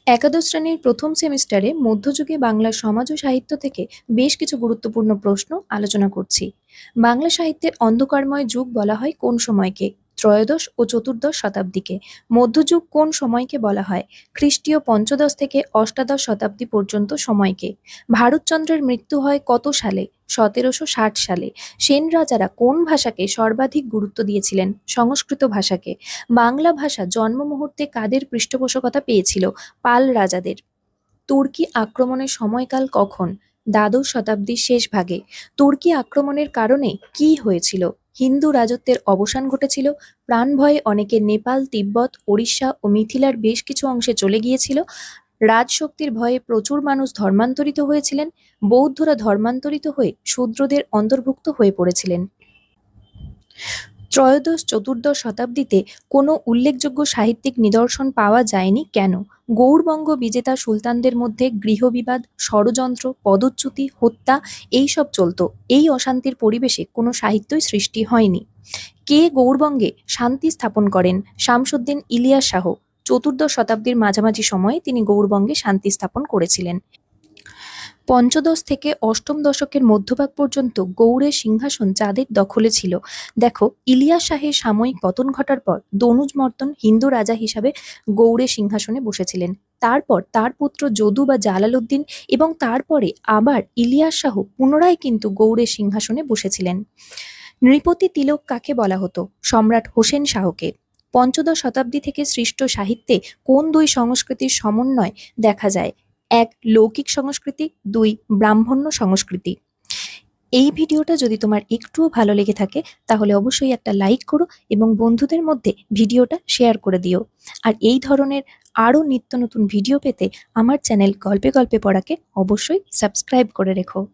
একাদশ শ্রেণীর প্রথম সেমিস্টারে মধ্যযুগে বাংলা সমাজ ও সাহিত্য থেকে বেশ কিছু গুরুত্বপূর্ণ প্রশ্ন আলোচনা করছি। বাংলা সাহিত্যের অন্ধকারময় যুগ বলা হয় কোন সময়কে? ত্রয়োদশ ও চতুর্দশ শতাব্দীকে। মধ্যযুগ কোন সময়কে বলা হয়? খ্রিস্টীয় পঞ্চদশ থেকে অষ্টাদশ শতাব্দী পর্যন্ত সময়কে। ভারতচন্দ্রের মৃত্যু হয় কত সালে? 1760 সালে। সেন রাজারা কোন ভাষাকে সর্বাধিক গুরুত্ব দিয়েছিলেন? সংস্কৃত ভাষাকে। বাংলা ভাষা জন্ম মুহূর্তে কাদের পৃষ্ঠপোষকতা পেয়েছিল? পাল রাজাদের। তুর্কি আক্রমণের সময়কাল কখন? দ্বাদশ শতাব্দীর শেষ ভাগে। তুর্কি আক্রমণের কারণে কী হয়েছিল? হিন্দু রাজত্বের অবসান ঘটেছিল। প্রাণভয়ে অনেকে নেপাল, তিব্বত, ওড়িশা ও মিথিলার বেশ কিছু অংশে চলে গিয়েছিল। রাজশক্তির ভয়ে প্রচুর মানুষ ধর্মান্তরিত হয়েছিলেন। বৌদ্ধরা ধর্মান্তরিত হয়ে শূদ্রদের অন্তর্ভুক্ত হয়ে পড়েছিলেন। ত্রয়োদশ চতুর্দশ শতাব্দীতে কোনো উল্লেখযোগ্য সাহিত্যিক নিদর্শন পাওয়া যায়নি কেন? গৌড়বঙ্গ বিজেতা সুলতানদের মধ্যে গৃহবিবাদ, ষড়যন্ত্র, পদচ্যুতি, হত্যা এইসব চলত। এই অশান্তির পরিবেশে কোনো সাহিত্যই সৃষ্টি হয়নি। কে গৌড়বঙ্গে শান্তি স্থাপন করেন? শামসুদ্দিন ইলিয়াস শাহ। চতুর্দশ শতাব্দীর মাঝামাঝি সময়ে তিনি গৌড়বঙ্গে শান্তি স্থাপন করেছিলেন। পঞ্চদশ থেকে অষ্টম দশকের মধ্যভাগ পর্যন্ত গৌড়ের সিংহাসন যাদের দখলে ছিল? দেখো, ইলিয়াস শাহের সাময়িক পতন ঘটার পর দনুজ মর্তন হিন্দু রাজা হিসাবে গৌড়ের সিংহাসনে বসেছিলেন। তারপর তার পুত্র যদু বা জালালউদ্দিন এবং তারপরে আবার ইলিয়াস শাহ পুনরায় কিন্তু গৌড়ের সিংহাসনে বসেছিলেন। নৃপতি তিলক কাকে বলা হতো? সম্রাট হোসেন শাহকে। পঞ্চদশ শতাব্দী থেকে সৃষ্ট সাহিত্যে কোন দুই সংস্কৃতির সমন্বয় দেখা যায়? এক, লৌকিক সংস্কৃতি, দুই, ব্রাহ্মণ্য সংস্কৃতি। এই ভিডিওটা যদি তোমার একটুও ভালো লেগে থাকে তাহলে অবশ্যই একটা লাইক করো এবং বন্ধুদের মধ্যে ভিডিওটা শেয়ার করে দিও। আর এই ধরনের আরও নিত্য নতুন ভিডিও পেতে আমার চ্যানেল গল্পে গল্পে পড়াকে অবশ্যই সাবস্ক্রাইব করে রেখো।